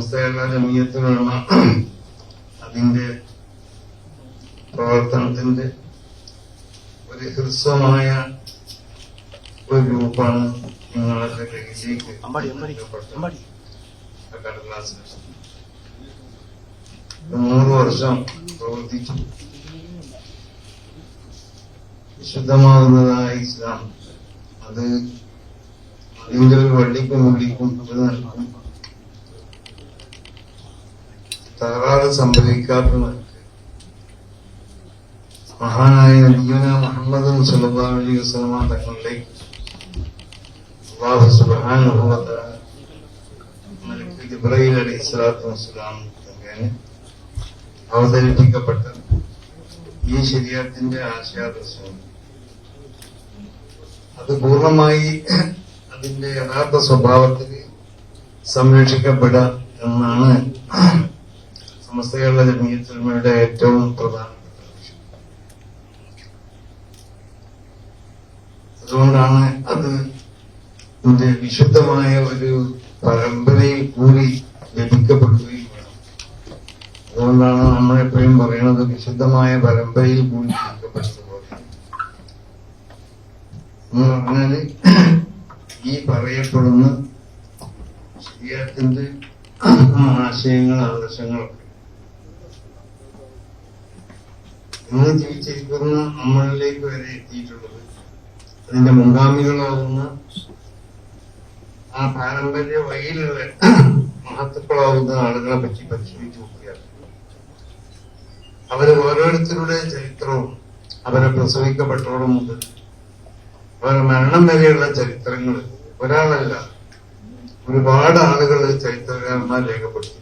സമസ്തകേരള ജമിയത്തുലമ അതിന്റെ പ്രവർത്തനത്തിന്റെ ഒരു ഹ്രസ്വമായ ഒരു ഗ്രൂപ്പാണ് നിങ്ങളുടെ കയ്യിലേക്ക് കടലാസ്. 100 വർഷം പ്രവർത്തിച്ചു. വിശുദ്ധമാകുന്നതായ ഇസ്ലാം അത് അതിന്റെ ഒരു വള്ളിക്കും മുള്ളിക്കും നൽകും. തകരാറ് സംഭവിക്കാത്ത മഹാനായ നബിയുന മുഹമ്മദ് സ്വല്ലല്ലാഹു അലൈഹി വസല്ലം തങ്ങളിലേക്ക് അല്ലാഹു സുബ്ഹാനഹു വ തആല മലക്ക് ജിബ്രീൽ അലൈഹിസ്സലാത്തു വസ്സലാം തങ്ങളെ അവതരിപ്പിക്കപ്പെട്ട ഈ ശരീഅത്തിന്റെ ആശയാദർശം അത് പൂർണ്ണമായി അതിന്റെ യഥാർത്ഥ സ്വഭാവത്തിൽ സംരക്ഷിക്കപ്പെടുക എന്നാണ് സമസ്ത കേരള ജമിയത്തുലമയുടെ ഏറ്റവും പ്രധാനപ്പെട്ട ലക്ഷ്യം. അതുകൊണ്ടാണ് അത് ഇതിന്റെ വിശുദ്ധമായ ഒരു പരമ്പരയിൽ കൂടി ലഭിക്കപ്പെടുകയും വേണം. അതുകൊണ്ടാണ് നമ്മളെപ്പോഴും പറയുന്നത് വിശുദ്ധമായ പരമ്പരയിൽ കൂടി ലഭിക്കപ്പെട്ടതുപോലെ എന്ന് പറഞ്ഞാല് ഈ പറയപ്പെടുന്ന ശരീഅത്തിന്റെ ആശയങ്ങൾ ആദർശങ്ങളൊക്കെ ഇന്ന് ജീവിച്ചിരിക്കുന്ന നമ്മളിലേക്ക് വരെ എത്തിയിട്ടുള്ളത് അതിന്റെ മുൻഗാമികളാവുന്ന ആ പാരമ്പര്യ വഴിയിലുള്ള മഹത്തുക്കളാവുന്ന ആളുകളെ പറ്റി പരിശോധിച്ച് നോക്കിയാൽ അവര് ഓരോരുത്തരുടെ ചരിത്രവും അവരെ പ്രസവിക്കപ്പെട്ടോളം മുതൽ അവരുടെ മരണം വരെയുള്ള ചരിത്രങ്ങൾ ഒരാളല്ല ഒരുപാട് ആളുകൾ ചരിത്രകാരന്മാർ രേഖപ്പെടുത്തി.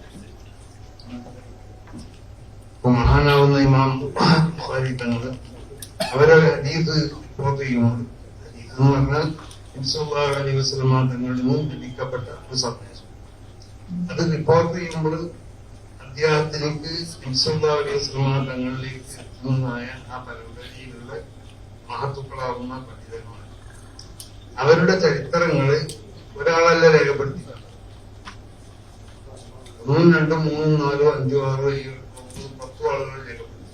ഇപ്പൊ മഹാനാവുന്ന ഇമാം ബുഖാരി തങ്ങള് അവരെ ഹദീസ് റിപ്പോർട്ട് ചെയ്യുമ്പോൾ ഹദീസ് എന്ന് പറഞ്ഞാൽ നബി സല്ലല്ലാഹു അലൈഹി വസല്ലം തങ്ങളിൽ നിന്ന് ലഭിക്കപ്പെട്ട ഒരു സന്ദേശം അത് റിപ്പോർട്ട് ചെയ്യുമ്പോൾ അദ്ദേഹത്തിലേക്ക് നബി സല്ലല്ലാഹു അലൈഹി വസല്ലം തങ്ങളിലേക്ക് എത്തുന്നതായ ആ പരമ്പരയിലുള്ള മഹത്തുക്കളാവുന്ന പണ്ഡിതന്മാർ അവരുടെ ചരിത്രങ്ങള് ഒരാളല്ല രേഖപ്പെടുത്തി. 1, 2, 3, 4, 5, 6, 7, 10 ആളുകൾ രേഖപ്പെടുത്തി.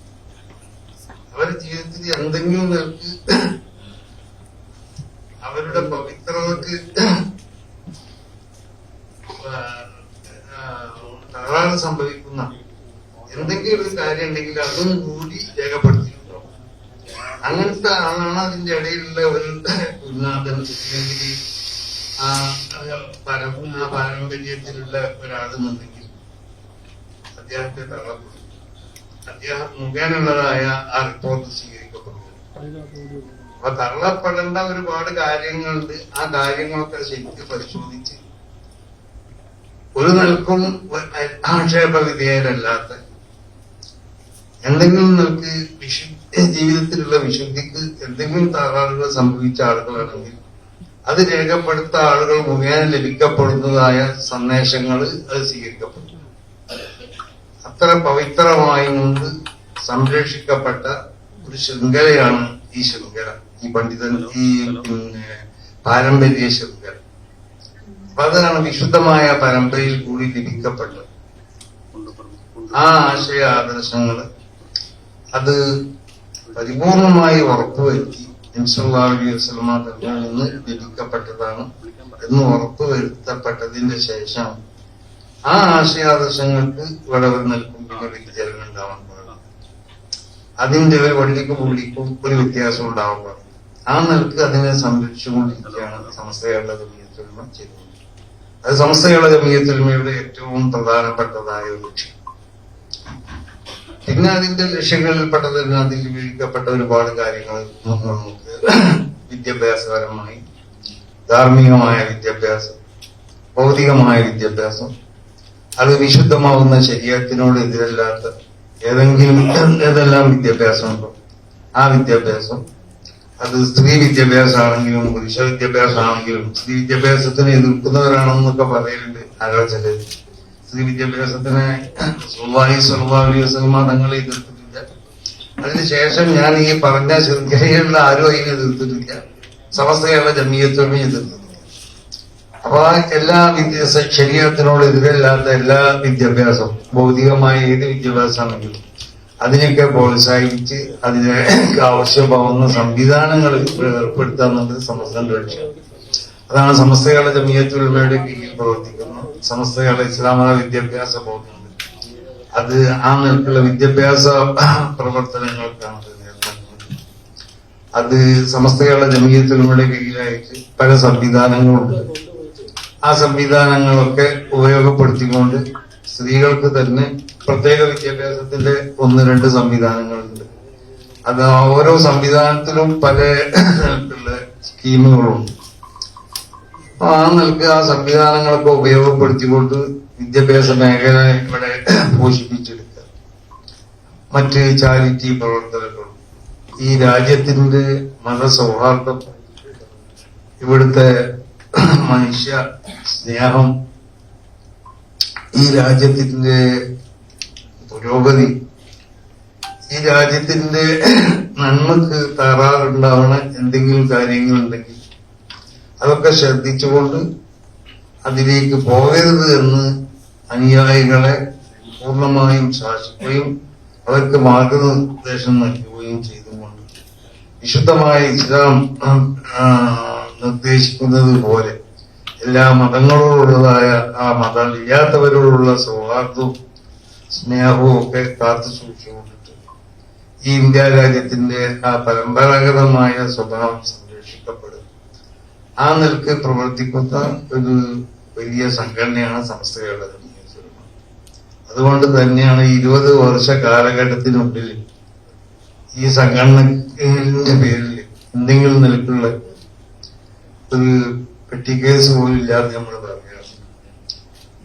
അവരുടെ ജീവിതത്തിൽ എന്തെങ്കിലും നിലക്ക് അവരുടെ പവിത്രതക്ക് തകരാറ് സംഭവിക്കുന്ന എന്തെങ്കിലും ഒരു കാര്യം ഉണ്ടെങ്കിൽ അതും കൂടി രേഖപ്പെടുത്തിയിട്ടുണ്ടോ. അങ്ങനത്തെ ആളാണ് അതിന്റെ ഇടയിലുള്ള ഒരു ഗുരുനാഥൻ അല്ലെങ്കിൽ ആ പാരമ്പര്യത്തിലുള്ള ഒരാളെന്നുണ്ടെങ്കിൽ അദ്ദേഹത്തെ തള്ളപ്പെടും. അദ്ദേഹം മുഖേനുള്ളതായ ആ റിപ്പോർട്ട് സ്വീകരിക്കപ്പെടും. അപ്പൊ തള്ളപ്പെടേണ്ട ഒരുപാട് കാര്യങ്ങളുണ്ട്. ആ കാര്യങ്ങളൊക്കെ ശരിക്കും പരിശോധിച്ച് ഒരു നിലക്കും ആക്ഷേപ വിധേയരല്ലാത്ത എന്തെങ്കിലും നിലക്ക് ജീവിതത്തിലുള്ള വിശുദ്ധിക്ക് എന്തെങ്കിലും തകരാറുകൾ സംഭവിച്ച ആളുകളാണെങ്കിൽ അത് രേഖപ്പെടുത്ത ആളുകൾ മുഖേന ലഭിക്കപ്പെടുന്നതായ സന്ദേശങ്ങൾ അത് സ്വീകരിക്കപ്പെടും. അത്ര പവിത്രമായി കൊണ്ട് സംരക്ഷിക്കപ്പെട്ട ഒരു ശൃംഖലയാണ് ഈ ശൃംഖല, ഈ പണ്ഡിതൻ ഈ പാരമ്പര്യ ശൃംഖല. അപ്പൊ അതാണ് വിശുദ്ധമായ പരമ്പരയിൽ കൂടി ലഭിക്കപ്പെട്ടത്. ആ ആശയ ആദർശങ്ങൾ അത് പരിപൂർണമായി ഉറപ്പുവരുത്തി നബി സല്ലല്ലാഹു അലൈഹി വസല്ലം തങ്ങളിൽ നിന്ന് ലഭിക്കപ്പെട്ടതാണ് എന്ന് ഉറപ്പുവരുത്തപ്പെട്ടതിന്റെ ശേഷം ആ ആശയാദർശങ്ങൾക്ക് വിളവ് നൽകുമ്പോൾ വ്യതിചലനം ഉണ്ടാവാൻ പാടില്ല. അതിന്റെ ഒരു വള്ളിക്കും പുള്ളിക്കും ഒരു വ്യത്യാസം ഉണ്ടാവാൻ പാടില്ല. ആ നിലക്ക് അതിനെ സംരക്ഷിച്ചുകൊണ്ടിരിക്കുകയാണ് സമസ്ത കേരള ജമിയത്തുലമ ചെയ്തത്. അത് സമസ്ത കേരള ജമിയത്തുലമയുടെ ഏറ്റവും പ്രധാനപ്പെട്ടതായ ഒരു ലക്ഷ്യം. പിന്നെ അതിന്റെ ലക്ഷ്യങ്ങളിൽപ്പെട്ടതിന് അതിൽ വിവരിക്കപ്പെട്ട ഒരുപാട് കാര്യങ്ങൾ നമുക്ക് വിദ്യാഭ്യാസപരമായി ധാർമ്മികമായ വിദ്യാഭ്യാസം, ഭൗതികമായ വിദ്യാഭ്യാസം, അത് വിശുദ്ധമാവുന്ന ശരീഅത്തിനോട് എതിരല്ലാത്ത ഏതെല്ലാം വിദ്യാഭ്യാസമുണ്ടോ ആ വിദ്യാഭ്യാസം, അത് സ്ത്രീ വിദ്യാഭ്യാസമാണെങ്കിലും പുരുഷ വിദ്യാഭ്യാസമാണെങ്കിലും സ്ത്രീ വിദ്യാഭ്യാസത്തിനെ എതിർക്കുന്നവരാണെന്നൊക്കെ പറയലുണ്ട് ആളുകൾ ചിലർ. സ്ത്രീ വിദ്യാഭ്യാസത്തിനെ റസൂലുള്ളാഹി സ്വല്ലല്ലാഹു അലൈഹി വസല്ലം തങ്ങളെ എതിർത്തിട്ടില്ല. അതിനുശേഷം ഞാൻ ഈ പറഞ്ഞ ശൃംഖലയിലുള്ള ആരും അതിനെ എതിർത്തിട്ടില്ല. സമസ്ത കേരള ജമിയത്തുലമയെ എതിർത്തിട്ടില്ല. അപ്പൊ എല്ലാ ശരീരത്തിനോട് എതിരല്ലാത്ത എല്ലാ വിദ്യാഭ്യാസവും ഭൗതികമായ ഏത് വിദ്യാഭ്യാസമാണെങ്കിലും അതിനൊക്കെ പ്രോത്സാഹിപ്പിച്ച് അതിലേക്ക് ആവശ്യമാവുന്ന സംവിധാനങ്ങൾ ഏർപ്പെടുത്തുക എന്നുള്ളത് സമസ്തന്റെ ലക്ഷ്യം. അതാണ് സമസ്തകളുടെ ജമിയത്തുൽ ഉലമയുടെ കീഴിൽ പ്രവർത്തിക്കുന്ന സമസ്തകളുടെ ഇസ്ലാമത വിദ്യാഭ്യാസ ബോർഡുണ്ട്. അത് ആ നിലക്കുള്ള വിദ്യാഭ്യാസ പ്രവർത്തനങ്ങൾക്കാണ് അത് സമസ്തകളുടെ ജമിയത്തുൽ ഉലമയുടെ കീഴിലായിട്ട് പല സംവിധാനങ്ങളുണ്ട്. ആ സംവിധാനങ്ങളൊക്കെ ഉപയോഗപ്പെടുത്തിക്കൊണ്ട് സ്ത്രീകൾക്ക് തന്നെ പ്രത്യേക വിദ്യാഭ്യാസത്തിന്റെ 1-2 സംവിധാനങ്ങളുണ്ട്. അത് ഓരോ സംവിധാനത്തിലും പല നിലക്കുള്ള സ്കീമുകളുണ്ട്. അപ്പൊ ആ നിലക്ക് ആ സംവിധാനങ്ങളൊക്കെ ഉപയോഗപ്പെടുത്തിക്കൊണ്ട് വിദ്യാഭ്യാസ മേഖല ഇവിടെ പോഷിപ്പിച്ചെടുക്കുക. മറ്റ് ചാരിറ്റി പ്രവർത്തനങ്ങളും ഈ രാജ്യത്തിന്റെ മതസൗഹാർദ്ദം, ഇവിടുത്തെ മനുഷ്യ സ്നേഹം, ഈ രാജ്യത്തിന്റെ പുരോഗതി, ഈ രാജ്യത്തിന്റെ നന്മക്ക് തകരാറുണ്ടാവണ എന്തെങ്കിലും കാര്യങ്ങളുണ്ടെങ്കിൽ അതൊക്കെ ശ്രദ്ധിച്ചുകൊണ്ട് അതിലേക്ക് പോകരുത് എന്ന് അനുയായികളെ പൂർണ്ണമായും ശാസിക്കുകയും അവർക്ക് മാർഗനിർദ്ദേശം നൽകുകയും ചെയ്തുകൊണ്ട് വിശുദ്ധമായ ഇസ്ലാം നിർദ്ദേശിക്കുന്നത് പോലെ എല്ലാ മതങ്ങളോടുള്ളതായ ആ മതമില്ലാത്തവരോടുള്ള സൗഹാർദ്ദവും സ്നേഹവും ഒക്കെ കാത്തു സൂക്ഷിച്ചുകൊണ്ടിട്ട് ഈ ഇന്ത്യ രാജ്യത്തിന്റെ ആ പരമ്പരാഗതമായ സ്വഭാവം സംരക്ഷിക്കപ്പെടും. ആ നിലക്ക് പ്രവർത്തിക്കുന്ന ഒരു വലിയ സംഘടനയാണ് സമസ്തകളുടെ ജമിയത്തുൽ ഉലമ. അതുകൊണ്ട് തന്നെയാണ് 20 വർഷ കാലഘട്ടത്തിനുള്ളിൽ ഈ സംഘടനയുടെ പേരിൽ എന്തെങ്കിലും നിലക്കുള്ള ഒരു പെട്ടിക്കേസ് പോലും ഇല്ലാതെ നമ്മൾ പറയുകയാണ്.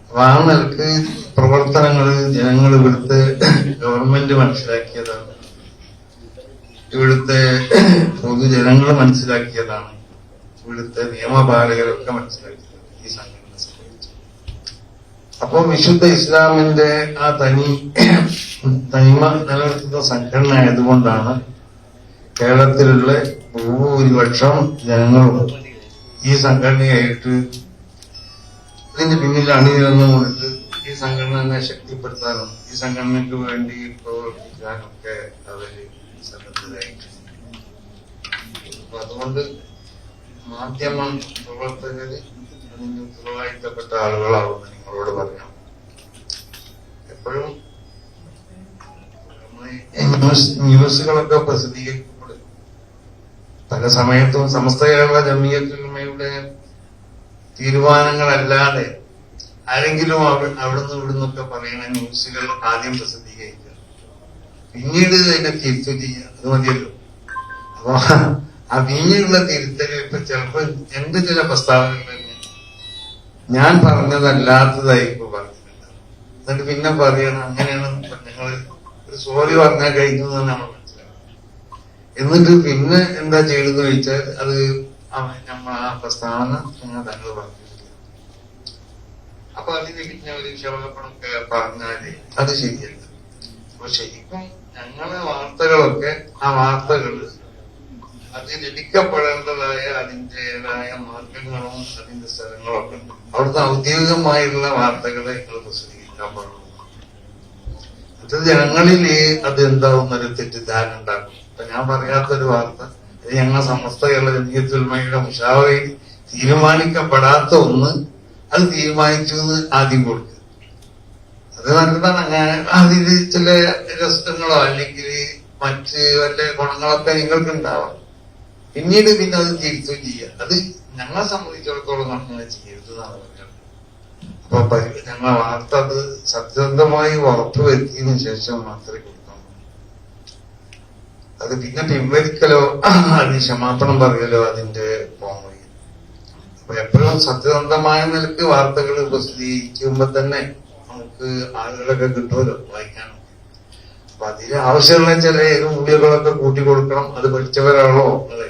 അപ്പൊ ആ നിലക്ക് പ്രവർത്തനങ്ങൾ ജനങ്ങൾ ഇവിടുത്തെ ഗവൺമെന്റ് മനസ്സിലാക്കിയതാണ്, ഇവിടുത്തെ പൊതുജനങ്ങൾ മനസ്സിലാക്കിയതാണ്, ഇവിടുത്തെ നിയമപാലകരൊക്കെ മനസ്സിലാക്കിയത് ഈ സംഘടന സംബന്ധിച്ചു. അപ്പൊ വിശുദ്ധ ഇസ്ലാമിന്റെ ആ തനിമ നിലനിർത്തുന്ന സംഘടന ആയതുകൊണ്ടാണ് കേരളത്തിലുള്ള ഭൂരിപക്ഷം ജനങ്ങളും ഈ സംഘടനയായിട്ട് ഇതിന്റെ പിന്നിൽ അണിനിരന്നുകൊണ്ട് ഈ സംഘടനയെ ശക്തിപ്പെടുത്താനും ഈ സംഘടനയ്ക്ക് വേണ്ടി പ്രവർത്തിക്കാനും ഒക്കെ അവര് സന്നദ്ധരായിട്ടുണ്ട്. അപ്പൊ അതുകൊണ്ട് മാധ്യമ പ്രവർത്തകര് അതിന്റെ ഉത്തരവാദിത്തപ്പെട്ട ആളുകളാവുമെന്ന് നിങ്ങളോട് പറയാം. എപ്പോഴും ന്യൂസുകളൊക്കെ പ്രസിദ്ധീകരിക്കപ്പെടും. പല സമയത്തും സമസ്ത കേരള ജമിയത്തുൽ ഉലമയുടെ തീരുമാനങ്ങളല്ലാതെ ആരെങ്കിലും അവിടുന്ന് ഇവിടുന്നൊക്കെ പറയുന്ന ന്യൂസുകൾ ആദ്യം പ്രസിദ്ധീകരിക്കുക, പിന്നീട് അതിനെ തിരുത്തു ചെയ്യുക, അത് മതിയല്ലോ. അപ്പൊ ആ പിന്നീടുള്ള തിരുത്തൽ ഇപ്പൊ ചിലപ്പോൾ എന്റെ ചില പ്രസ്താവനകൾ തന്നെ ഞാൻ പറഞ്ഞതല്ലാത്തതായിരിക്കും പറഞ്ഞിട്ടുണ്ട്. എന്നിട്ട് പിന്നെ പറയണം അങ്ങനെയാണ് ഞങ്ങൾ ഒരു സോറി പറഞ്ഞാൽ കഴിഞ്ഞതെന്ന് നമ്മൾ മനസ്സിലാക്കും. എന്നിട്ട് പിന്നെ എന്താ ചെയ്തെന്ന് ചോദിച്ചാൽ അത് നമ്മൾ ആ പ്രസ്താവന തങ്ങൾ പറഞ്ഞിട്ടില്ല. അപ്പൊ അതിന് പിന്നെ ഒരു ക്ഷമപ്പണമൊക്കെ പറഞ്ഞാല് അത് ശരിയല്ല. അപ്പൊ ശരിക്കും ഞങ്ങളെ വാർത്തകളൊക്കെ ആ വാർത്തകള് അത് ലഭിക്കപ്പെടേണ്ടതായ അതിൻ്റെതായ മാർഗങ്ങളും അതിന്റെ സ്ഥലങ്ങളും ഒക്കെ ഉണ്ട്. അവിടുത്തെ ഔദ്യോഗികമായുള്ള വാർത്തകളെ നിങ്ങൾ പ്രസിദ്ധീകരിക്കാൻ പാടുള്ളൂ. അത് ജനങ്ങളില് അത് എന്താവുന്നൊരു തെറ്റിദ്ധാരണ ഉണ്ടാക്കും. ഇപ്പൊ ഞാൻ പറയാത്തൊരു വാർത്ത, ഇത് ഞങ്ങൾ സമസ്ത കേരള ജമിയത്തുൽ ഉലമയുടെ മുശാവറയിൽ തീരുമാനിക്കപ്പെടാത്ത ഒന്ന് അത് തീരുമാനിച്ചു എന്ന് ആദ്യം കൊടുക്കുക. അത് നല്ലതാണ്. അങ്ങനെ അതിൽ ചില രസങ്ങളോ അല്ലെങ്കിൽ മറ്റ് വല്ല ഗുണങ്ങളൊക്കെ നിങ്ങൾക്ക് ഉണ്ടാവാം. പിന്നീട് പിന്നെ അത് തിരിച്ചു ചെയ്യുക. അത് ഞങ്ങളെ സംബന്ധിച്ചിടത്തോളം അങ്ങനെ ചെയ്യരുത് എന്നാണ് പറയുന്നത്. അപ്പൊ ഞങ്ങളെ വാർത്ത അത് സത്യസന്ധമായി ഉറപ്പുവരുത്തിയതിനു ശേഷം മാത്രമേ കൊടുക്കാൻ. അത് പിന്നെ പിൻവലിക്കലോ അതിന് ക്ഷമാപണം പറയലോ അതിന്റെ പോകാൻ വഴി. അപ്പൊ എപ്പോഴും സത്യസന്ധമായ നിലക്ക് വാർത്തകൾ പ്രസിദ്ധീകരിക്കുമ്പോ തന്നെ നമുക്ക് ആളുകളൊക്കെ കിട്ടുമല്ലോ വായിക്കാനൊക്കെ. അപ്പൊ അതിന് ആവശ്യമുള്ള ചില മൂല്യങ്ങളൊക്കെ കൂട്ടിക്കൊടുക്കണം. അത് പഠിച്ചവരാണോ അത്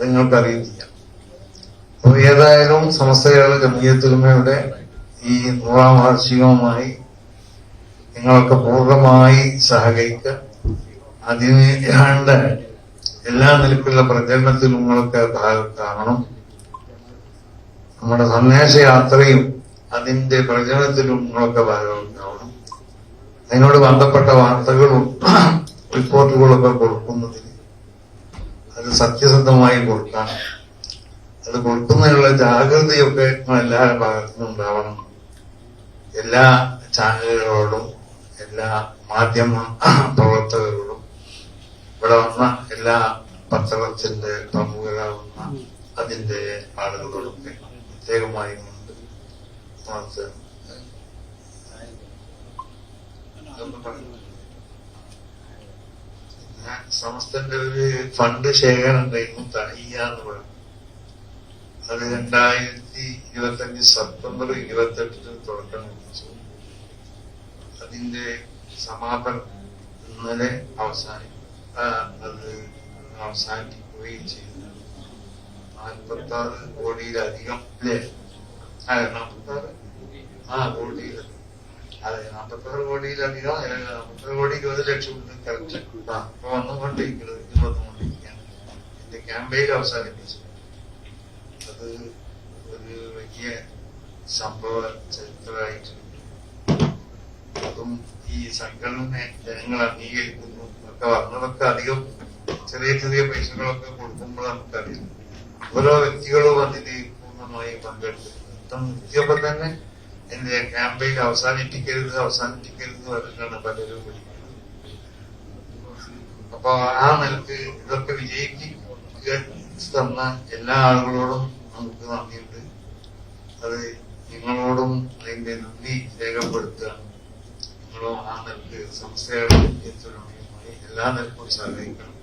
നിങ്ങൾക്ക് അറിയില്ല. അപ്പൊ ഏതായാലും സമസ്ത കേരള ജമിയത്തുൽ ഉലമയുടെ ഈ 100ാം വാർഷികവുമായി നിങ്ങളൊക്കെ പൂർണ്ണമായി സഹകരിക്കുക. അതിന് വേണ്ട എല്ലാ നിലക്കുള്ള പ്രചരണത്തിലും നിങ്ങളൊക്കെ ഭാഗത്താകണം. നമ്മുടെ സന്ദേശയാത്രയും അതിന്റെ പ്രചരണത്തിലും നിങ്ങളൊക്കെ ഭാഗമാവണം. അതിനോട് ബന്ധപ്പെട്ട വാർത്തകളും റിപ്പോർട്ടുകളൊക്കെ കൊടുക്കുന്നതിന് അത് സത്യസന്ധമായി കൊടുക്കാൻ, അത് കൊടുക്കുന്നതിനുള്ള ജാഗ്രതയൊക്കെ എല്ലാ ഭാഗത്തുനിന്നും ഉണ്ടാവണം. എല്ലാ ചാനലുകളോടും എല്ലാ മാധ്യമ പ്രവർത്തകരോടും ഇവിടെ വന്ന എല്ലാ പത്രത്തിന്റെ പ്രമുഖരാകുന്ന അതിന്റെ ആളുകളോടൊക്കെ പ്രത്യേകമായി കൊണ്ട് സമസ്തന്റെ ഒരു ഫണ്ട് ശേഖരണം ഉണ്ടായിരുന്നു, തയ്യ എന്ന് പറയും. അത് 2025 സെപ്റ്റംബർ 28 തുടക്കം കുറിച്ചു. അതിന്റെ സമാപനം ഇന്നലെ അവസാനിക്കുകയും ചെയ്തു. 46 കോടിയിലധികം അല്ലേ? 46 കോടിയിൽ, അതെ, 46 കോടിയിലധികം, 46 കോടി 20 ലക്ഷം കറക്റ്റ് അപ്പൊ വന്നുകൊണ്ടിരിക്കുന്നത്, ഇത് വന്നുകൊണ്ടിരിക്കുകയാണ്. എന്റെ ക്യാമ്പയിൻ അവസാനിപ്പിച്ചു. അത് ഒരു വലിയ സംഭവ ചരിത്രമായിട്ടുണ്ട്. അതും ഈ സംഘടന ജനങ്ങൾ അംഗീകരിക്കുന്നു ഒക്കെ വന്നതൊക്കെ അധികം ചെറിയ ചെറിയ പൈസകളൊക്കെ കൊടുക്കുമ്പോൾ നമുക്കറിയാം. ഓരോ വ്യക്തികളും അതിന് പൂർണ്ണമായി പങ്കെടുത്തിട്ടുണ്ട്. എത്തിയപ്പോ തന്നെ എന്റെ ക്യാമ്പയിൻ അവസാനിപ്പിക്കരുത് പറഞ്ഞാണ് പലരും വിളിക്കുന്നത്. അപ്പൊ ആ നിലക്ക് ഇതൊക്കെ വിജയിപ്പിക്കുക തന്ന എല്ലാ ആളുകളോടും നമുക്ക് നന്ദിയുണ്ട്. അത് നിങ്ങളോടും അതിന്റെ നന്ദി രേഖപ്പെടുത്തുക. നിങ്ങളും ആ നിലക്ക് സംസ്ഥയുടെ വിദ്യാർത്ഥികളുമായി എല്ലാ നിലക്കും സഹകരിക്കണം.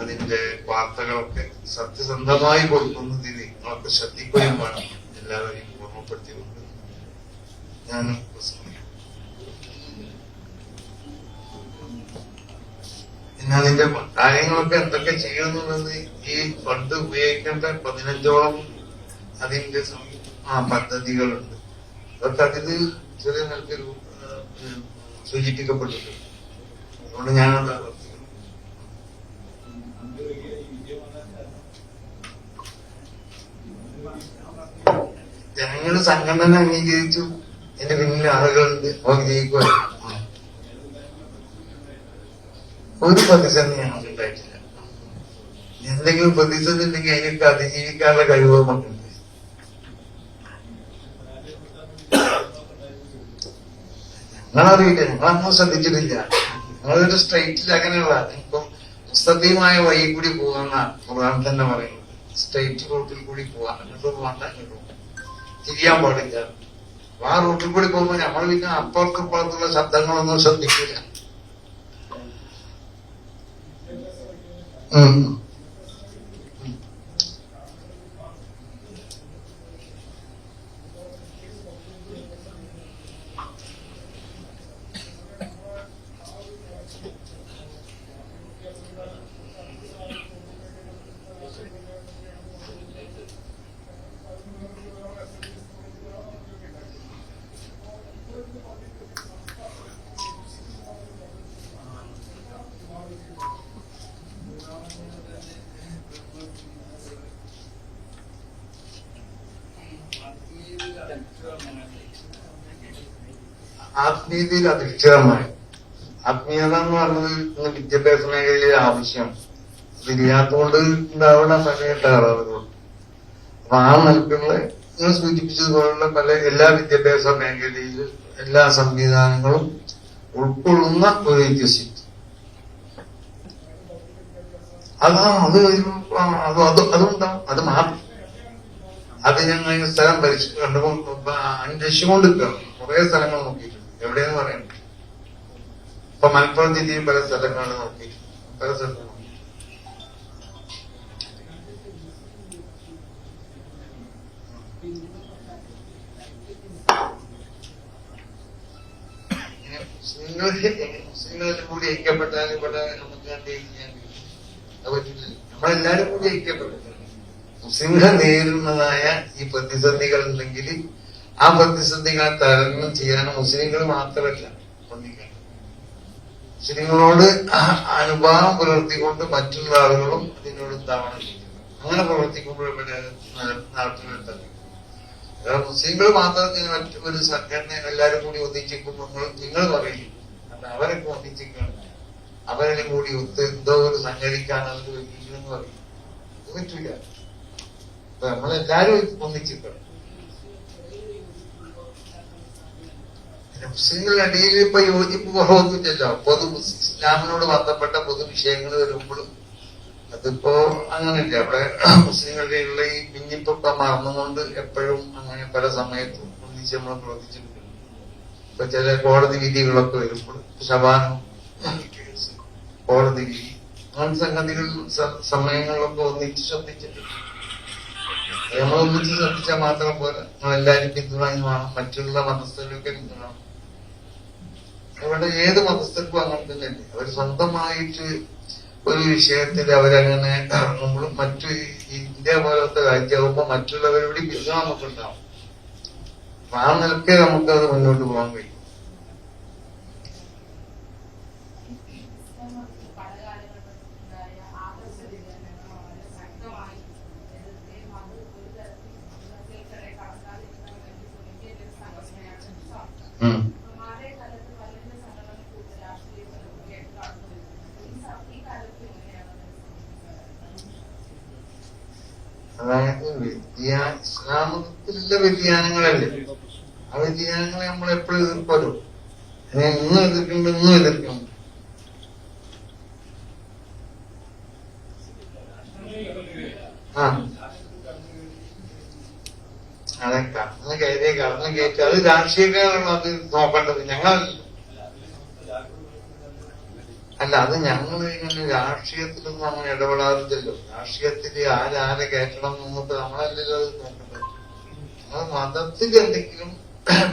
അതിന്റെ വാർത്തകളൊക്കെ സത്യസന്ധമായി കൊടുക്കുന്നതിൽ നിങ്ങളൊക്കെ ശ്രദ്ധിക്കുകയും വേണം. എല്ലാവരെയും ഓർമ്മപ്പെടുത്തിക്കൊണ്ട് ഞാൻ പിന്നെ അതിന്റെ കാര്യങ്ങളൊക്കെ എന്തൊക്കെ ചെയ്യണമെന്നുള്ളത് ഈ ഫണ്ട് ഉപയോഗിക്കേണ്ട 15ഓളം അതിന്റെ പദ്ധതികളുണ്ട്. അതൊക്കെ അതിൽ ചെറിയ നിലയ്ക്ക് സൂചിപ്പിക്കപ്പെട്ടിട്ടുണ്ട്. അതുകൊണ്ട് ഞാനത് ജനങ്ങൾ സംഘടന അംഗീകരിച്ചു. എന്റെ പിന്നിൽ ആളുകളുണ്ട്, അവർ ജയിക്കുക. ഒരു പ്രതിസന്ധി ഞങ്ങൾക്ക് ഉണ്ടായിട്ടില്ല. എന്തെങ്കിലും പ്രതിസന്ധി ഉണ്ടെങ്കിൽ അതിനൊക്കെ അതിജീവിക്കാനുള്ള കഴിവ് നമുക്കുണ്ട്. ഞങ്ങളറിയില്ല, ഞങ്ങളൊന്നും ശ്രദ്ധിച്ചിട്ടില്ല. ഞങ്ങളൊരു സ്ട്രൈറ്റിൽ അങ്ങനെയുള്ള ഇപ്പം മുസ്തഖീമായ വഴി കൂടി പോകുന്ന ഖുർആൻ തന്നെ പറയുന്നത്. സ്ട്രൈറ്റ് റൂട്ടിൽ കൂടി പോകാൻ, അങ്ങോട്ട് പോകണ്ട, ഇങ്ങോട്ട് തിരിയാൻ പാടില്ല. ആ റൂട്ടിൽ കൂടി പോകുമ്പോൾ നമ്മൾ പിന്നെ അപ്പുറത്തുള്ള ശബ്ദങ്ങളൊന്നും ശ്രദ്ധിക്കില്ല. ആത്മീയതയിൽ അധിഷ്ഠിതമായി, ആത്മീയത എന്ന് പറഞ്ഞത് വിദ്യാഭ്യാസ മേഖലയിലെ ആവശ്യം ഇതില്ലാത്തതുകൊണ്ട് ഉണ്ടാവുന്ന പല തകരാറുകളുണ്ട്. അപ്പൊ ആ നിലക്കുള്ള നിങ്ങൾ സൂചിപ്പിച്ചതുപോലുള്ള എല്ലാ വിദ്യാഭ്യാസ മേഖലയിലും എല്ലാ സംവിധാനങ്ങളും ഉൾക്കൊള്ളുന്ന ഒരു വിദ്യാഭ്യാസം അതുണ്ടാവും. അത് മാറും. അത് ഞങ്ങൾ സ്ഥലം അന്വേഷിച്ചുകൊണ്ടിരിക്കണം. കുറെ സ്ഥലങ്ങൾ നോക്കിയിട്ടുണ്ട്. എവിടെയെന്ന് പറയണ്ട. ഇപ്പൊ മലപ്പുറം ജില്ലയിൽ പല സ്ഥലങ്ങൾ നോക്കിയിട്ടുണ്ട്. പല സ്ഥലങ്ങളും മുസ്ലിങ്ങളിൽ കൂടി ഐക്യപ്പെട്ടാൽ ഇവിടെ നമുക്ക് എന്ത് ചെയ്യാൻ പറ്റില്ല. നമ്മളെല്ലാരും കൂടി ഐക്യപ്പെട്ടിട്ടുണ്ട്. മുസ്ലിങ്ങൾ നേരിടുന്നതായ ഈ പ്രതിസന്ധികൾ ഉണ്ടെങ്കിൽ ആ പ്രതിസന്ധികളെ തരണം ചെയ്യാൻ മുസ്ലിങ്ങൾ മാത്രമല്ല ഒന്നിക്കണം. മുസ്ലിങ്ങളോട് അനുഭാവം പുലർത്തിക്കൊണ്ട് മറ്റുള്ള ആളുകളും അതിനോട് തവണ ചെയ്യണം. അങ്ങനെ പ്രവർത്തിക്കുമ്പോൾ ഇവിടെ നാട്ടിലെത്താൻ മുസ്ലിങ്ങൾ മാത്രം ഒരു സംഘടന എല്ലാരും കൂടി ഒന്നിച്ചിരിക്കുമ്പോൾ നിങ്ങൾ പറയും അവരൊക്കെ ഒന്നിച്ചിരിക്കണം, അവരെല്ലാം കൂടി എന്തോ ഒരു സംഘടിക്കാൻ അവർ വയ്ക്കുന്നു പറയും. അത് പറ്റൂല. അപ്പൊ നമ്മളെല്ലാരും ഒന്നിച്ചിരിക്കണം. മുസ്ലിങ്ങളുടെ ഇടയിൽ ഇപ്പൊ യോജിപ്പ് കുറവൊന്നുമില്ലല്ലോ. ഇസ്ലാമിനോട് ബന്ധപ്പെട്ട പൊതുവിഷയങ്ങൾ വരുമ്പോഴും അതിപ്പോ അങ്ങനെയില്ല. അവിടെ മുസ്ലിങ്ങളുടെ ഉള്ള ഈ പിന്നിപ്പൊക്കെ മറന്നുകൊണ്ട് എപ്പോഴും അങ്ങനെ പല സമയത്തും ഒന്നിച്ച് നമ്മൾ പ്രവർത്തിച്ചിട്ടുണ്ട്. ഇപ്പൊ ചില കോടതി വിധികളൊക്കെ വരുമ്പോൾ ശബാനം കോടതി വിധി അങ്ങനത്തെ സംഗതികൾ സമയങ്ങളിലൊക്കെ ഒന്നിച്ച് ശ്രദ്ധിച്ചിട്ടുണ്ട്. നമ്മൾ ഒന്നിച്ച് ശ്രദ്ധിച്ചാൽ മാത്രം പോലെ നമ്മളെല്ലാരും പിന്തുണയും വേണം, മറ്റുള്ള മതസ്ഥരിലൊക്കെ പിന്തുണ. അവിടെ ഏത് മതസ്ഥർക്കും അങ്ങനെ തന്നെയല്ലേ. അവർ സ്വന്തമായിട്ട് ഒരു വിഷയത്തിൽ അവരങ്ങനെ ഇറങ്ങുമ്പോഴും മറ്റു ഇന്ത്യ പോലത്തെ രാജ്യമാകുമ്പോ മറ്റുള്ളവരോട് പിന്തുണ നമുക്കുണ്ടാവും. അപ്പൊ ആ നിലക്കെ നമുക്കത് മുന്നോട്ട് പോകാൻ കഴിയും. അതായത് ഇസ്ലാമത്തിലുള്ള വ്യതിയാനങ്ങളല്ലേ, ആ വ്യതിയാനങ്ങളെ നമ്മൾ എപ്പോഴും എതിർപ്പല്ലോ. ഇന്നും എതിർക്കുന്നുണ്ട്, ഇന്നും എതിർക്കുന്നുണ്ട്. അതെ, കടന്നു കയറ്റി അത് രാഷ്ട്രീയക്കാരാണ് അത് നോക്കേണ്ടത്, ഞങ്ങളല്ല. അല്ല, അത് ഞങ്ങൾ ഇങ്ങനെ രാഷ്ട്രീയത്തിലൊന്നും അങ്ങനെ ഇടപെടാറില്ലല്ലോ. രാഷ്ട്രീയത്തിൽ ആരെ കയറ്റണം എന്നൊക്കെ നമ്മളല്ലല്ലോ അത് നോക്കേണ്ടത്. ഞങ്ങൾ മതത്തിൽ എന്തെങ്കിലും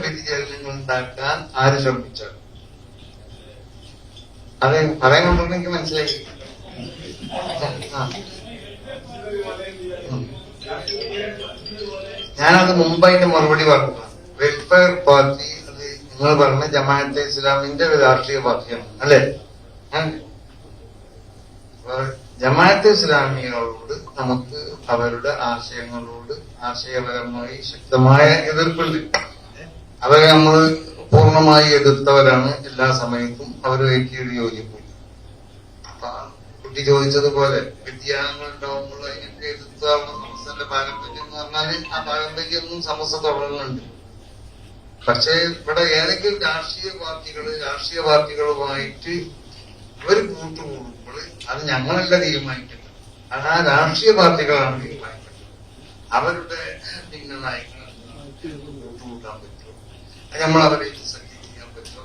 വ്യതിചലനങ്ങൾ ഉണ്ടാക്കാൻ ആര് ശ്രമിച്ചാൽ അതെ പറയാൻ കൊണ്ടുവന്ന് എനിക്ക് മനസ്സിലായി. ഞാനത് മുമ്പ് അതിന്റെ മറുപടി പറഞ്ഞു. വെൽഫെയർ പാർട്ടി അത് നിങ്ങൾ പറഞ്ഞ ജമാഅത്തെ ഇസ്ലാമിന്റെ ഒരു രാഷ്ട്രീയ പാർട്ടിയാണ് അല്ലെ? ജമാഅത്തെ ഇസ്ലാമികളോട് നമുക്ക് അവരുടെ ആശയങ്ങളോട് ആശയപരമായി ശക്തമായ എതിർപ്പുണ്ട്. അവരെ നമ്മൾ പൂർണ്ണമായി എതിർത്തവരാണ് എല്ലാ സമയത്തും. അവരുമായിട്ട് ഒരു യോജിപ്പില്ല. അപ്പൊ കുട്ടി ചോദിച്ചതുപോലെ വ്യതിയാനങ്ങൾ ഉണ്ടാവുമ്പോൾ അതിനൊക്കെ എതിർത്താവുന്ന സമസ്തന്റെ പാരമ്പര്യം എന്ന് പറഞ്ഞാല് ആ പാരമ്പര്യമൊന്നും സമസ്ത തുടരുന്നുണ്ട്. പക്ഷെ ഇവിടെ ഏതെങ്കിലും രാഷ്ട്രീയ പാർട്ടികളുമായിട്ട് അവർ കൂട്ടുകൂടുമ്പോൾ അത് ഞങ്ങളല്ല തീരുമാനിക്കുന്നത്, അത് ആ രാഷ്ട്രീയ പാർട്ടികളാണ് തീരുമാനിക്കുന്നത്. അവരുടെ പിന്നെ നയങ്ങൾ കൂട്ടുകൂട്ടാൻ പറ്റുമോ, നമ്മൾ അവരെ സഖ്യം ചെയ്യാൻ പറ്റുമോ?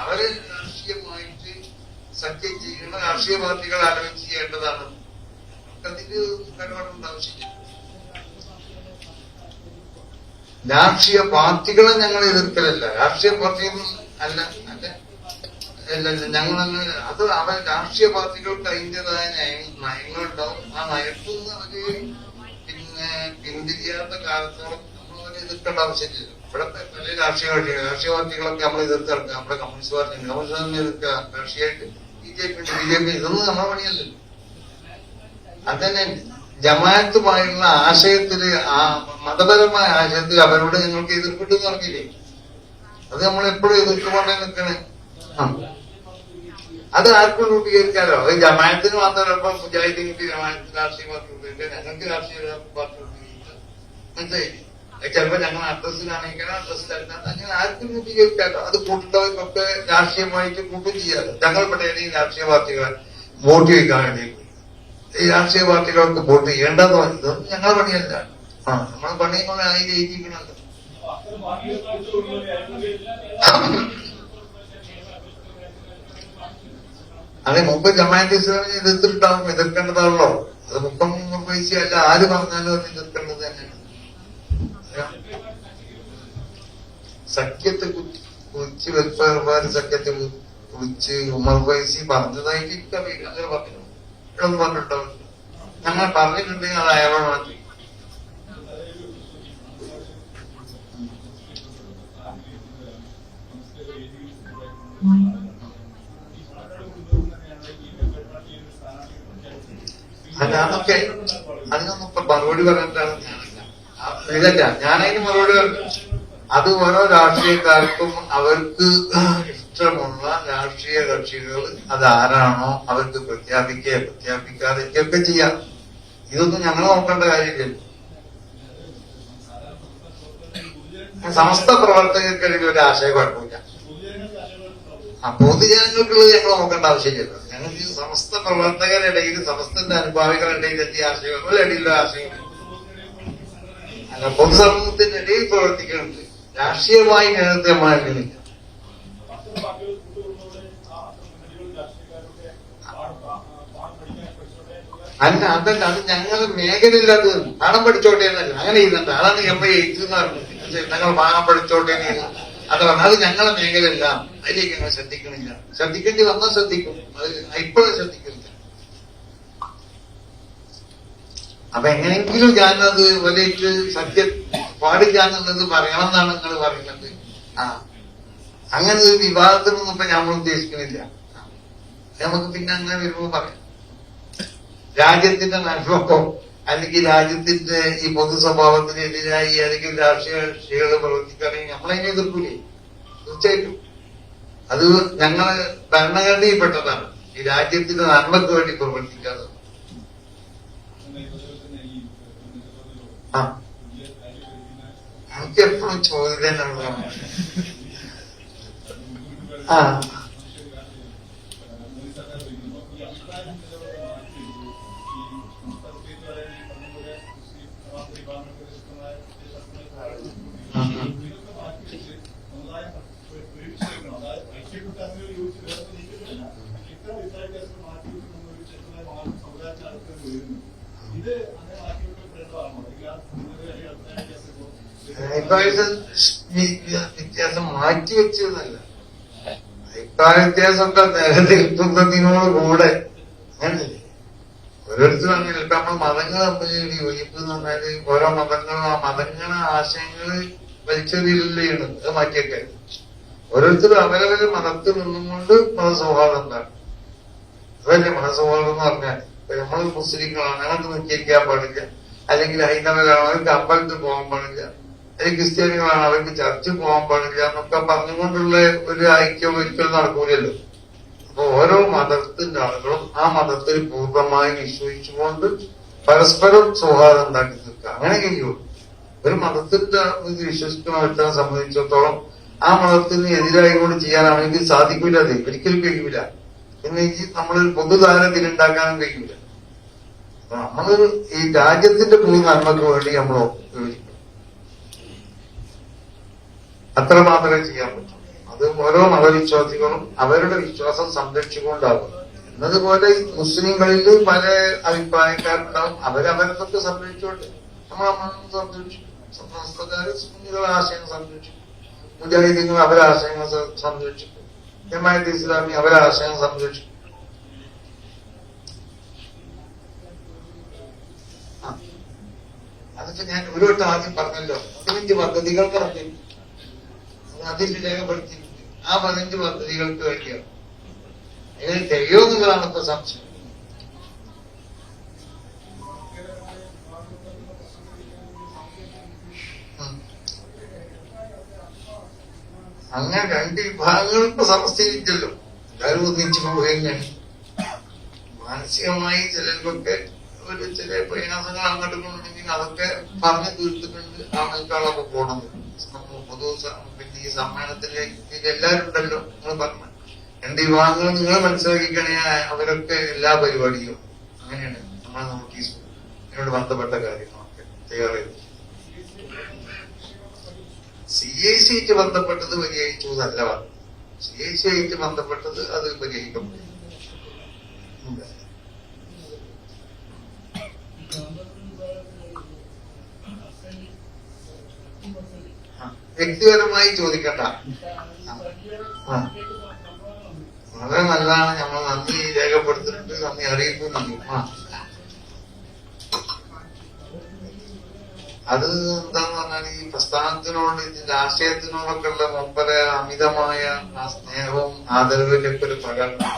അവരെ രാഷ്ട്രീയമായിട്ട് സഖ്യം ചെയ്യുന്ന രാഷ്ട്രീയ പാർട്ടികൾ ആലോചിച്ച് ചെയ്യേണ്ടതാണ്. നമുക്കതിന് ഇടപെടേണ്ട ആവശ്യമില്ല. രാഷ്ട്രീയ പാർട്ടികളെ ഞങ്ങൾ എതിർക്കലല്ല, രാഷ്ട്രീയ പാർട്ടിയൊന്നും അല്ല ഞങ്ങളങ്ങ് അത് അവർ രാഷ്ട്രീയ പാർട്ടികൾക്ക് അതിൻ്റെതായ നയങ്ങളുണ്ടാവും. ആ നയത്തുനിന്ന് അവര് പിന്നെ പിന്തിരിയാത്ത കാലത്തോളം നമ്മളവരെ എതിർക്കേണ്ട ആവശ്യമില്ല. ഇവിടെ പല രാഷ്ട്രീയ പാർട്ടികളൊക്കെ നമ്മൾ എതിർത്തിറക്കുക. നമ്മുടെ കമ്മ്യൂണിസ്റ്റ് പാർട്ടി എതിർക്കുക, രാഷ്ട്രീയമായിട്ട് BJP ഇതൊന്നും നമ്മളെ പണിയല്ലല്ലോ. അതന്നെ ജമാഅത്തുമായുള്ള ആശയത്തില് ആ മതപരമായ ആശയത്തിൽ അവരോട് ഞങ്ങൾക്ക് എതിർപ്പിട്ടെന്ന് പറഞ്ഞില്ലേ, അത് നമ്മളെപ്പോഴും എതിർത്തുകൊണ്ടേ നിൽക്കണേ. അത് ആർക്കും രൂപീകരിക്കാലോ. അത് ജമാഅത്തിന് മാത്രമല്ല, ഇപ്പൊ മുജാഹിദീങ്ങൾക്ക് ജമാഅത്തിന് രാഷ്ട്രീയ പാർട്ടി ഉണ്ട്, ഞങ്ങൾക്ക് രാഷ്ട്രീയ പാർട്ടി രൂപീകരിക്കാം. മനസ്സിലായില്ലേ? ചിലപ്പോ ഞങ്ങൾ അഡ്രസ്സിലാണെങ്കിൽ അഡ്രസ്സിലല്ല, അങ്ങനെ ആർക്കും രൂപീകരിക്കാലോ. അത് കൂട്ടുന്നവർക്കൊക്കെ രാഷ്ട്രീയമായിട്ട് കൂട്ടും ചെയ്യാലോ. ഞങ്ങളിവിടെ ഏതെങ്കിലും രാഷ്ട്രീയ പാർട്ടികളെ വോട്ട് ചോദിക്കാൻ വേണ്ടി ഈ രാഷ്ട്രീയ പാർട്ടികൾക്ക് വോട്ട് ചെയ്യേണ്ടതോ ഇതൊന്നും ഞങ്ങളെ പണിയല്ല. നമ്മളെ പണികളെ അതിൽ എഴുതിക്കണല്ലോ. അതെ, മുമ്പ് ജമാഅത്തെ ഇസ്ലാമിനെ എതിർത്തിട്ടാവും, എതിർക്കേണ്ടതാണല്ലോ. അത് മുപ്പം നിർവഹിച്ചല്ല, ആര് പറഞ്ഞാലും അത് എതിർക്കേണ്ടത് തന്നെയാണ്. സഖ്യത്തെ കുറിച്ച് വെൽഫെയർമാർ സഖ്യത്തെ കുറിച്ച് ഉമർ ഫൈസി പറഞ്ഞതായിട്ട് എനിക്കറിയില്ല. അങ്ങനെ പറഞ്ഞു ഇതൊന്നും പറഞ്ഞിട്ടുണ്ടാവും. ഞങ്ങൾ പറഞ്ഞിട്ടുണ്ടെങ്കിൽ അത് അയാളോട് മാറ്റി. അല്ല, മറുപടി പറഞ്ഞിട്ടാണ് ഞാനല്ല ഇതല്ല ഞാനതിന് മറുപടി പറഞ്ഞു. അത് ഓരോ രാഷ്ട്രീയക്കാർക്കും അവർക്ക് ഇഷ്ടമുള്ള രാഷ്ട്രീയ കക്ഷികൾ അതാരാണോ അവർക്ക് പ്രഖ്യാപിക്കാതിരിക്കുകയൊക്കെ ചെയ്യാം. ഇതൊന്നും ഞങ്ങൾ നോക്കേണ്ട കാര്യമില്ലല്ലോ. സമസ്ത പ്രവർത്തകർക്കിടയിൽ ഒരു ആശയം കുഴപ്പമില്ല. പൊതുജനങ്ങൾക്കുള്ളത് ഞങ്ങൾ നോക്കേണ്ട ആവശ്യമില്ലല്ലോ. ഞങ്ങൾക്ക് സമസ്ത പ്രവർത്തകരുടെയിൽ സമസ്തന്റെ അനുഭാവികളുടെ ഇടയിൽ എത്തിയ ആശയങ്ങൾ ഇടയിലുള്ള ആശയങ്ങൾ അല്ല, പൊതുസമൂഹത്തിന്റെ ഇടയിൽ പ്രവർത്തിക്കുന്നുണ്ട്. രാഷ്ട്രീയമായി നേതൃത്വമായിരുന്നില്ല. അല്ല, അതല്ല, അത് ഞങ്ങൾ മേഖലയിലത് പാഠം പഠിച്ചോട്ടെ എന്നല്ല, അങ്ങനെ ചെയ്യുന്നുണ്ട്. അതാണ് MI 8 എന്ന് പറഞ്ഞത്. ഞങ്ങൾ പാഠം പഠിച്ചോട്ടെ അത് പറഞ്ഞാൽ അത് ഞങ്ങളെ മേഖലയല്ല, അതിലേക്ക് ഞങ്ങൾ ശ്രദ്ധിക്കണില്ല. ശ്രദ്ധിക്കേണ്ടി വന്നാൽ ശ്രദ്ധിക്കും, അത് ഇപ്പോഴും ശ്രദ്ധിക്കുന്നില്ല. അപ്പൊ എങ്ങനെയെങ്കിലും ഞാനത് വലിയ സത്യം പാടില്ല എന്നുള്ളത് പറയണം എന്നാണ് നിങ്ങൾ പറയുന്നത്. അങ്ങനെ ഒരു വിവാദത്തിനൊന്നും ഇപ്പൊ നമ്മൾ ഉദ്ദേശിക്കുന്നില്ല. നമുക്ക് പിന്നെ അങ്ങനെ വരുമ്പോ പറയാം. രാജ്യത്തിന്റെ നന്മക്കോ അല്ലെങ്കിൽ രാജ്യത്തിന്റെ ഈ പൊതു സ്വഭാവത്തിനെതിരായി അല്ലെങ്കിൽ രാഷ്ട്രീയ കക്ഷികൾ പ്രവർത്തിക്കുകയാണെങ്കിൽ നമ്മളതിനെ എതിർക്കൂലേ? തീർച്ചയായിട്ടും അത് ഞങ്ങള് ഭരണഘടനയിൽപ്പെട്ടതാണ്. ഈ രാജ്യത്തിന്റെ നന്മക്ക് വേണ്ടി പ്രവർത്തിക്കാതെ എനിക്ക് എപ്പോഴും ചോദ്യത്തിനുള്ള വ്യത്യാസം മാറ്റിവെച്ചതല്ല. അഭിപ്രായ വ്യത്യാസമൊക്കെ നിലനിൽക്കുന്നതിനോട് കൂടെ അങ്ങനല്ലേ ഓരോരുത്തരും അങ്ങനെ. ഇപ്പൊ നമ്മൾ മതങ്ങൾ തമ്മിൽ യോജിപ്പ് എന്ന് പറഞ്ഞാല് ഓരോ മതങ്ങളും ആ മതങ്ങളെ ആശയങ്ങള് വലിച്ചെറിയില്ലാണ്. അത് മാറ്റിയൊക്കെ ഓരോരുത്തരും അവരവരെ മതത്തിൽ നിന്നുകൊണ്ട് മതസൗഹാർദ്ദം ഉണ്ടാകും. അതല്ലേ മതസൗഹാർദ്ദം എന്ന് പറഞ്ഞാൽ. ഇപ്പൊ നമ്മൾ മുസ്ലിങ്ങളാണ്, ഞങ്ങൾക്ക് നിശ്ചയിക്കാൻ പാടില്ല. അല്ലെങ്കിൽ ഹൈന്ദവരാണ്, അവർക്ക് അമ്പലത്തിൽ പോകാൻ പാടില്ല. അല്ലെങ്കിൽ ക്രിസ്ത്യാനികളാണ്, അവർക്ക് ചർച്ചിൽ പോകാൻ പാടില്ല എന്നൊക്കെ പറഞ്ഞുകൊണ്ടുള്ള ഒരു ഐക്യം ഒരിക്കലും നടക്കൂലല്ലോ. അപ്പൊ ഓരോ മതത്തിന്റെ ആളുകളും ആ മതത്തിൽ പൂർണ്ണമായി വിശ്വസിച്ചുകൊണ്ട് പരസ്പരം സൗഹാർദ്ദം ഉണ്ടാക്കി തീർക്കുക. അങ്ങനെ കഴിയുള്ളൂ. ഒരു മതത്തിന്റെ ഇത് വിശ്വസിക്കുന്ന വ്യക്തിയെ സംബന്ധിച്ചിടത്തോളം ആ മതത്തിന് എതിരായിക്കൊണ്ട് ചെയ്യാനാണെങ്കിൽ സാധിക്കൂല. അത് ഒരിക്കലും കഴിയൂല. എന്ന് നമ്മളൊരു പൊതുധാരണത്തിൽ ഉണ്ടാക്കാനും കഴിയൂല. നമ്മള് ഈ രാജ്യത്തിന്റെ പൊതു നന്മക്ക് വേണ്ടി നമ്മൾ ഉപയോഗിക്കണം. അത്ര മാത്രമേ ചെയ്യാൻ പറ്റൂ. അത് ഓരോ മതവിശ്വാസികളും അവരുടെ വിശ്വാസം സംരക്ഷിക്കൊണ്ടാകും. എന്നതുപോലെ മുസ്ലിങ്ങളിൽ പല അഭിപ്രായക്കാരുണ്ടാവും. അവരവരൊക്കെ സംരക്ഷിച്ചോട്ടെ. നമ്മൾ സംരക്ഷിക്കും. സംസ്ഥാനക്കാര് സുന്നികളുടെ ആശയം സംരക്ഷിക്കും. മുജാഹിദീങ്ങൾ അവരുടെ ആശയങ്ങൾ സംരക്ഷിക്കും. ജമാഅത്ത് ഇസ്ലാമി അവരുടെ ആശയം സംരക്ഷിക്കും. അതൊക്കെ ഞാൻ ഒരു വട്ടം ആദ്യം പറഞ്ഞല്ലോ. 15 പദ്ധതികൾ പറഞ്ഞു, അതിൽ രേഖപ്പെടുത്തിയിട്ടുണ്ട്. ആ 15 പദ്ധതികൾക്ക് വേണ്ടിയാണ്. ഇതിന് തികയോന്നുള്ളതാണ് ഇപ്പൊ സംശയം. അങ്ങനെ 2 വിഭാഗങ്ങൾ ഇപ്പൊ സമസ്തയില്ലല്ലോ. എല്ലാവരും ഒന്നിച്ചു പോവുകയാണ്. മാനസികമായി ചിലർക്കൊക്കെ ഒരു ചില പ്രയാസങ്ങൾ അങ്ങോട്ടും കൊണ്ടുണ്ടെങ്കിൽ അതൊക്കെ പറഞ്ഞു തീർത്തിട്ടുണ്ട്. ആൾക്കാളൊക്കെ പോണത് പൊതു പിന്നെ ഈ സമ്മേളനത്തിലേക്ക് എല്ലാവരും ഉണ്ടല്ലോ. നിങ്ങൾ പറഞ്ഞ 2 വിഭാഗങ്ങൾ നിങ്ങൾ മനസ്സിലാക്കിക്കണേ. അവരൊക്കെ എല്ലാ പരിപാടിയും അങ്ങനെയാണ്. നമ്മളെ നോട്ടീസ് ഇതിനോട് ബന്ധപ്പെട്ട കാര്യങ്ങളൊക്കെ തയ്യാർ ചെയ്തു. CAC ആയിട്ട് ബന്ധപ്പെട്ടത് പരിഹരിച്ചു എന്നല്ല പറഞ്ഞു. CAC ആയിട്ട് ബന്ധപ്പെട്ടത് അത് പരിഹരിക്കപ്പെട്ടു. വ്യക്തിപരമായി ചോദിക്കണ്ട. വളരെ നല്ലതാണ്. നമ്മൾ നന്ദി രേഖപ്പെടുത്തിട്ടുണ്ട്, നന്ദി അറിയിക്കുന്നുണ്ട്. അത് എന്താന്ന് പറഞ്ഞാൽ ഈ പ്രസ്ഥാനത്തിനോട് രാഷ്ട്രീയത്തിനോടൊക്കെ ഉള്ള മുമ്പേ അമിതമായ ആ സ്നേഹവും ആദരവിലൊക്കെ ഒരു പ്രകടനം.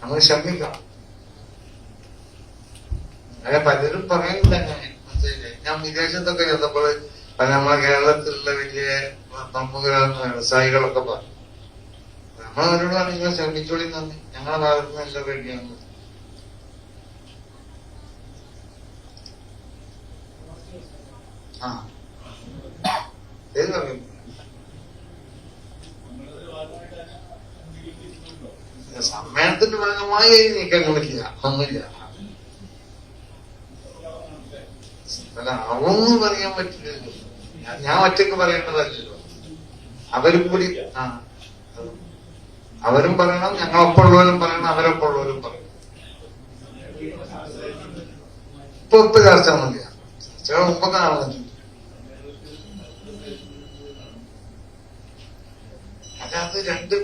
നമ്മൾ ക്ഷമിക്കണം. അങ്ങനെ പലരും പറയുന്നത് അങ്ങനെ. ഞാൻ വിദേശത്തൊക്കെ ചെന്നപ്പോൾ നമ്മളെ കേരളത്തിലുള്ള വലിയ പ്രമുഖ വ്യവസായികളൊക്കെ പറഞ്ഞു, നമ്മളവരോടാണ് നിങ്ങൾ ക്ഷമിച്ചോളി നന്ദി, ഞങ്ങളെ ഭാഗത്ത് നിന്ന് എല്ലാം റെഡിയാണ്. ഏത് പറയും സമ്മേളനത്തിന്റെ ഭാഗമായി നീക്കങ്ങളില്ല, ഒന്നുമില്ല. അല്ല, അവൊന്നും പറയാൻ പറ്റില്ലല്ലോ. ഞാൻ ഒറ്റക്ക് പറയേണ്ടതല്ലല്ലോ, അവരും കൂടി. അവരും പറയണം, ഞങ്ങളൊപ്പമുള്ളവരും പറയണം, അവരൊപ്പമുള്ളവരും പറയണം. ഇപ്പൊ ചർച്ച ഒന്നുമില്ല, ചർച്ചകൾ മുമ്പൊക്കെ നടന്നിട്ടുണ്ട്. അല്ലാതെ രണ്ട്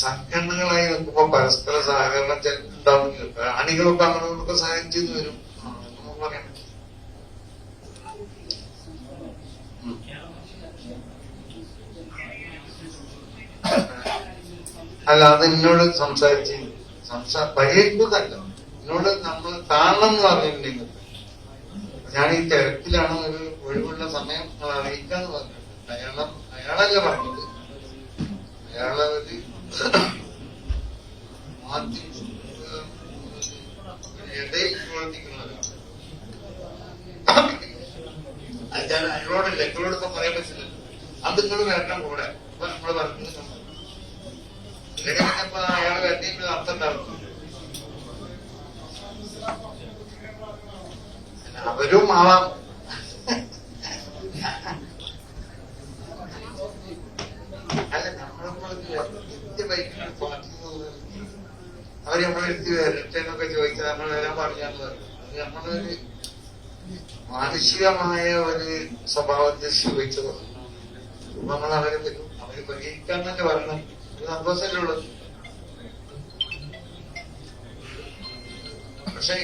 സംഘടനകളായി നിൽക്കുമ്പോ പരസ്പര സഹകരണം ഉണ്ടാവുന്നില്ല. അണികളൊക്കെ അങ്ങോട്ടൊക്കെ സഹായം ചെയ്തു വരും, നമുക്ക് പറയാൻ പറ്റും. അല്ല, അത് എന്നോട് സംസാരിച്ച് പരിഹരിക്കുന്നതല്ല, എന്നോട് നമ്മൾ കാണണം എന്ന് പറഞ്ഞിട്ടുണ്ടെങ്കിൽ ഞാൻ ഈ തിരക്കിലാണ്, ഒരു ഒഴിവുള്ള സമയം അറിയിക്കാന്ന് പറഞ്ഞിട്ടുണ്ട്. അയാളല്ല പറഞ്ഞത്, അയാളെ ഒരു ഇടയിൽ പ്രവർത്തിക്കുന്നവരാണ്. അയാളോടല്ല, എങ്ങളോടൊക്കെ പറയാൻ പറ്റില്ലല്ലോ. അത് നിങ്ങൾ വരണം കൂടെ. അപ്പൊ നമ്മള് പറഞ്ഞത് ഇല്ലെങ്കിൽ ഇപ്പൊ അയാൾ വരേണ്ട അർത്ഥം ഉണ്ടാവും. അവരും ആവാം. അല്ല, നമ്മളിപ്പോ ബൈക്കിൽ പാർട്ടി അവര് നമ്മളെടുത്ത് വരട്ടെന്നൊക്കെ ചോദിച്ചാൽ നമ്മൾ വരാൻ പാടില്ലാന്ന് പറഞ്ഞു. അത് നമ്മളൊരു മാനുഷികമായ ഒരു സ്വഭാവത്തെ സ്വീകരിച്ചത്. നമ്മൾ അവരെ പറ്റും, അവര് പരിഹരിക്കാൻ തന്നെ പറയണം. ഇത് സന്തോഷമല്ലേ ഉള്ളത്. പക്ഷേ